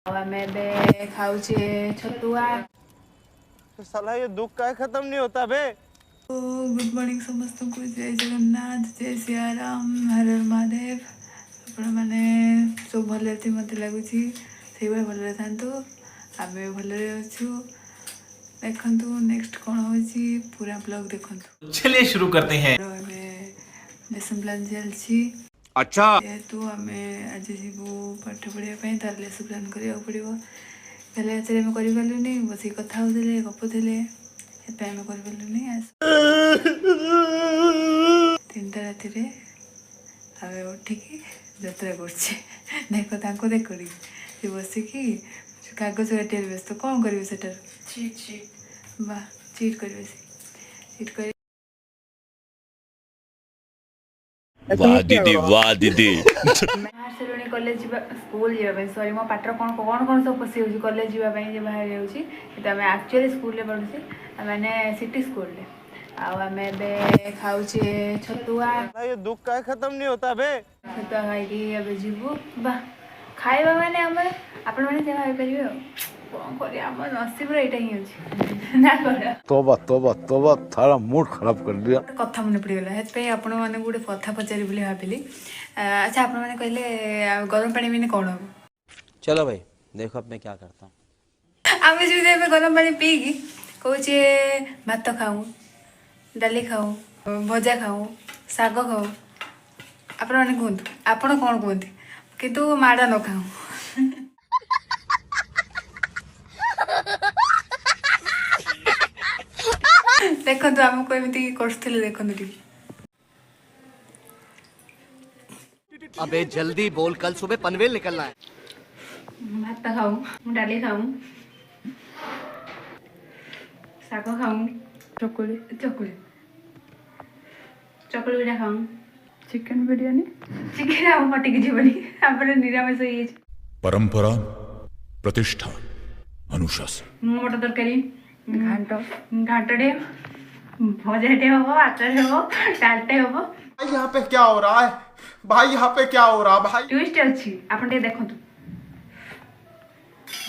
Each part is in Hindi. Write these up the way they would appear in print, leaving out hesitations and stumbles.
मैं खाऊचे छतुआ। तो साला ये दुख का खत्म नहीं होता बे। तो गुड मॉर्निंग समस्त को, जय जगन्नाथ, जय सियाराम, हर हर महादेव। आपण मैंने सब भले थी मत लगुच से भले था आम भले अच्छु। देखु नेक्स्ट कौन हो पूरा ब्लॉग देखु। चलिए शुरू करते हैं। लेसन प्लान चलती। अच्छा जेहेतु आम आज जीवु पाठ पढ़ाई तार लेसन प्लान करा पड़ो। पहले आज आम करूनी बस कथा होते गपुले आम करूनी। 3टा राति आम उठिकी यात्रा कर देख बसिकी कागज काटे व्यस्त कौन करेंगे सेटार बा चीट करेंगे चीट कर। वाह दीदी बाहर कॉलेज स्कूल जावाई सॉरी मो पाटर कौन कौन कौन सब पशि हो कॉलेज जावाई बाहर जाऊँगी एक्चुअली स्कूल पढ़ुचे मैंने सिटी स्कूल आम खाऊचे छतुआ। ये दुख का खत्म नहीं होता बे। छतुआ खाई जीवु बा खाइबा माने आमर आपण माने जगह होई परिबे कौन करी आमर नसीब रे एटा ही होची ना कर। तोबा तोबा तोबा थारा मूड खराब कर दिया। कथा मन पड़ गला हेतपे आपण माने गुडे कथा पचारि बोली भाबिली। अच्छा आपण माने कहले गरम पानी में कौन हो। चलो भाई देखो अब मैं क्या करता हूँ। आम जो गरम पानी पीकी कहे भात खाऊँ डाली खाऊँ भजा खाऊँ शाग खाऊँ आपण मैंने कहतु आपण कौन कहते किंतु माड़ा न खाऊँ। देखो आमको एमती कर देखो अबे जल्दी बोल कल सुबह पनवेल निकलना है। भात खाऊँ डाली खाऊँ शाग खाऊँ चकुली चकुली चकुली पिठा खाऊँ चिकन बिरयानी चिकन आम पटिक जीवनी आपने निरामिष हो परंपरा प्रतिष्ठा अनुशासन मटर तरकारी घाट घाटटे भजाटे हम आचार हम डालटे हम। भाई यहाँ पे क्या हो रहा है भाई, यहाँ पे क्या हो रहा है भाई। ट्विस्ट अच्छी आप देखु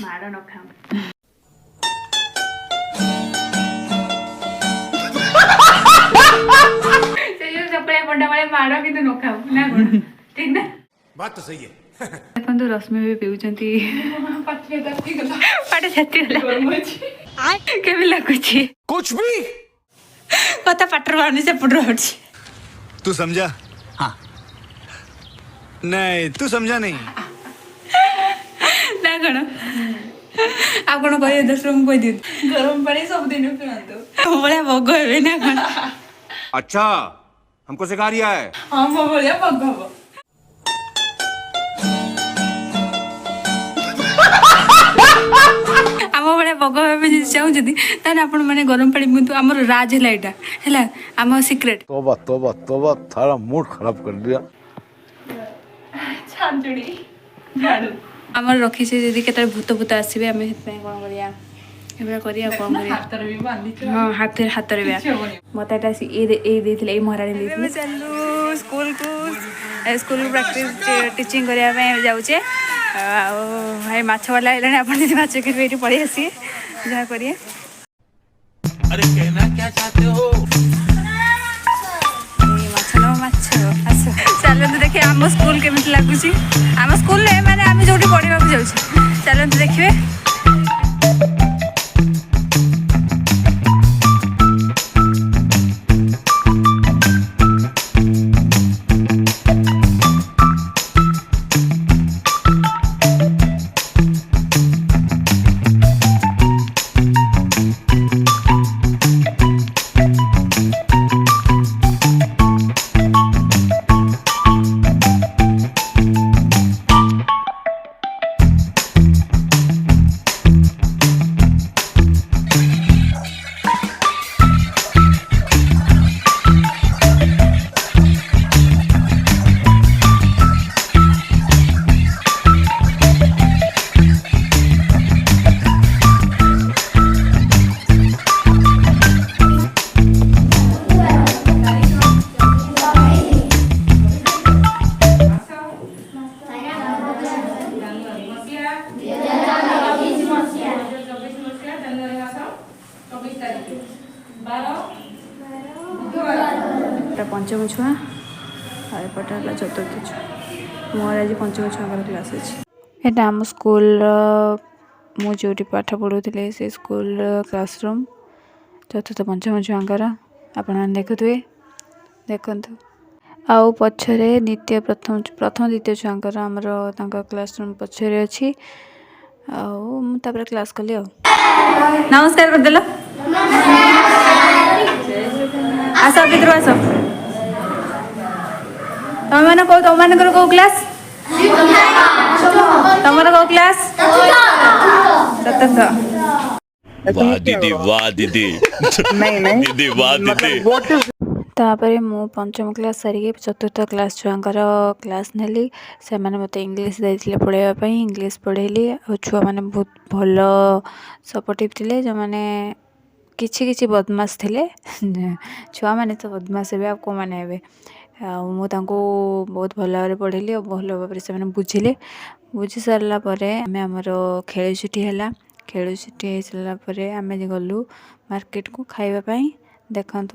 माड़ न खाऊ पंडा वाले माड़ कि न खाऊ ना कौन ठीक ना बात तो सही है। देखो रश्मि भी पीउछंती पाटे छाती गला केमी लागुची कुछ भी कथा पाटर वाणी से पुडर होची। तू समझा? हाँ नहीं तू समझा नहीं ना कौन आप कौन कह 10 रुपये कह दी गरम पानी सब दिन पियो बड़ा भोग हे ना कौन। अच्छा हमको सिखा रिया है। हाँ मो बड़ा भोग हम आम भाया भोग चाहूँगी ताने आपण मैंने गरम पानी पिंतु आमर राज है यहाँ आम सिक्रेट। तोबा तोबा तोबा थारा मूड खराब कर दिया। आमर रखी से जदि केते भूत भूत आसबे आम कौन करिया एबे करिया कौन करिया। हाँ हाथ हाथ मत ये महाराणी देथिले चलू स्कूल को स्कूल प्रैक्टिस टीचिंग करने जाऊे भाई माछ वाला है आप माछ ये पड़े आसी जहाँ करिए। अरे कहना क्या चाहते हो। माछ न माछ आस चलते देखिए आम स्कूल केमी लगुच आम स्कूल मैंने आम जो पढ़ा जाऊँ चलते देखिए। ଏଟା ପଞ୍ଚମ ଛୁଆ ଆଉ ଏପଟେ ହେଲା ଚତୁର୍ଥ ଛୁଆ। ମୋର ଆଜି ପଞ୍ଚମ ଛୁଆଙ୍କର କ୍ଲାସ୍ ଅଛି। ଏଇଟା ଆମ ସ୍କୁଲର ମୁଁ ଯେଉଁଠି ପାଠ ପଢ଼ୁଥିଲି ସେ ସ୍କୁଲର କ୍ଲାସରୁମ୍ ଚତୁର୍ଥ ପଞ୍ଚମ ଛୁଆଙ୍କର ଆପଣମାନେ ଦେଖୁଥିବେ ଦେଖନ୍ତୁ। ଆଉ ପଛରେ ପ୍ରଥମ ଦ୍ୱିତୀୟ ଛୁଆଙ୍କର ଆମର ତାଙ୍କ କ୍ଲାସରୁମ୍ ପଛରେ ଅଛି। ଆଉ ମୁଁ ତାପରେ କ୍ଲାସ୍ କଲି ଆଉ। ନମସ୍କାର କରିଦେଲ। ଆସ ଭିତରୁ ଆସ। ତମମାନଙ୍କର କୋଉ କ୍ଲାସ୍? ତମର କୋଉ କ୍ଲାସ୍? ଚତୁର୍ଥ। वाह दीदी वाह दीदी दीदी वाह दीदी। ତାପରେ ମୁଁ ପଞ୍ଚମ କ୍ଲାସ୍ ସାରିକି ଚତୁର୍ଥ କ୍ଲାସ୍ ଛୁଆଙ୍କର କ୍ଲାସ୍ ନେଲି। ସେମାନେ ମୋତେ ଇଂଲିଶ ଦେଇଥିଲେ ପଢ଼ାଇବା ପାଇଁ, ଇଂଲିଶ ପଢ଼େଇଲି। ଆଉ ଛୁଆମାନେ ବହୁତ ଭଲ ସପୋର୍ଟିଭ୍ ଥିଲେ। ଯେଉଁମାନେ କିଛି ବଦମାସ ଥିଲେ, ଛୁଆମାନେ ତ ବଦମାସ ହେବେ ଆଉ କେଉଁମାନେ ହେବେ। ଆଉ ମୁଁ ତାଙ୍କୁ ବହୁତ ଭଲ ଭାବରେ ପଢ଼େଇଲି ଆଉ ଭଲ ଭାବରେ ସେମାନେ ବୁଝିଲେ। ବୁଝି ସାରିଲା ପରେ ଆମର ଖେଳ ଛୁଟି ହେଲା। ଖେଳ ଛୁଟି ହେଇସାରିଲା ପରେ ଆମେ ଗଲୁ ମାର୍କେଟକୁ ଖାଇବା ପାଇଁ। ଦେଖନ୍ତୁ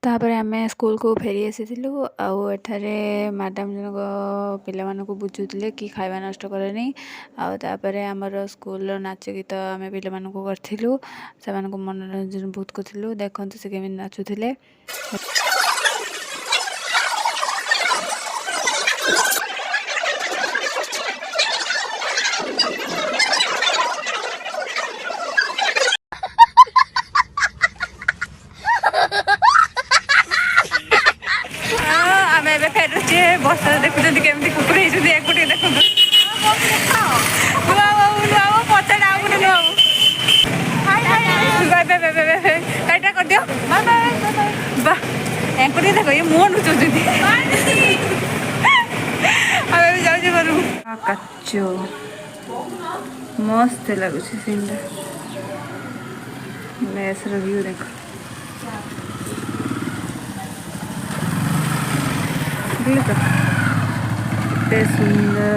ତାପରେ ଆମେ ସ୍କୁଲକୁ ଫେରି ଆସିଥିଲୁ। ଆଉ ଏଠାରେ ମ୍ୟାଡ଼ାମ୍ ଜଣକ ପିଲାମାନଙ୍କୁ ବୁଝୁଥିଲେ କି ଖାଇବା ନଷ୍ଟ କରେନି। ଆଉ ତାପରେ ଆମର ସ୍କୁଲର ନାଚ ଗୀତ ଆମେ ପିଲାମାନଙ୍କୁ କରିଥିଲୁ। ସେମାନଙ୍କୁ ମନୋରଞ୍ଜନ ବହୁତ କରିଥିଲୁ। ଦେଖନ୍ତୁ ସେ କେମିତି ନାଚୁଥିଲେ। ଆମେ ଏବେ ଫେରୁଛେ ବର୍ଷାରେ ଦେଖୁଛନ୍ତି କେମିତି କୁକୁର ହେଇଛନ୍ତି। ୟାକୁ ଟିକେ ଦେଖନ୍ତୁ। ପଚାର ଆଉ ଗୋଟେ ନୁଆ ଏଇଟା କରିଦିଅ। ବା ୟାଙ୍କୁ ଟିକେ ଦେଖ ଇଏ ମୁହଁ ନୁଚଉଛନ୍ତି। ଆମେ ଏବେ ଯାଉଛୁ ଘରକୁ। କାଚ ମସ୍ତ ଲାଗୁଛି ସିନ୍ଟା। ମେସ୍ର ଭ୍ୟୁ ଦେଖ। कितने सुंदर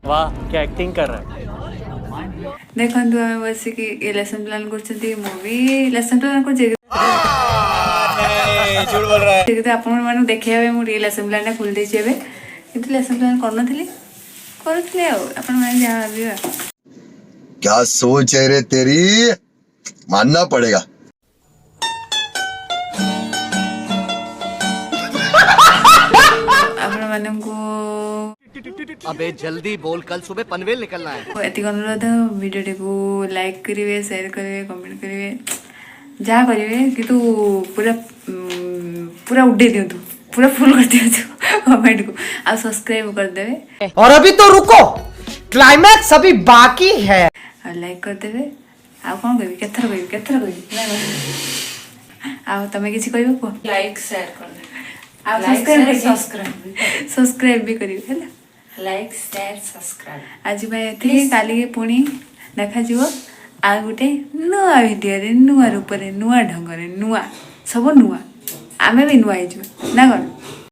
वाह क्या एक्टिंग कर रहा है। देखो आम बस लेसन प्लान कर लेसन प्लान कर आपण मैंने देखा मुझे लेसन प्लान खोल देती है कि लेसन प्लान करूँ आपण मैंने जहाँ भी क्या सोच है रे तेरी, मानना पड़ेगा। आपण मानू अबे जल्दी बोल, कल सुबह पनवेल निकलना है। एति अनुरोध वीडियो को लाइक करेंगे, शेयर करेंगे, कमेंट करेंगे, जहाँ करेंगे कि पूरा पूरा उड़े दिंतु, पूरा फुल कर दिंतु कमेंट को आ सब्सक्राइब कर देवे। और अभी तो रुको, क्लाइमैक्स अभी बाकी है। और लाइक कर देवे। आ कौन कहबी केथर कहबी आ तमे किछि कहबो को लाइक शेयर कर दे। आ सब्सक्राइब भी करिवे हैला। Like share subscribe. आज भाई एथि काली पुणी देखा जीवो आ गुटे नुआ वीडियो रे नुआ रूप रे नुआ ढंग रे नुआ सब नुआ आमे भी नुआ हे ना कौन।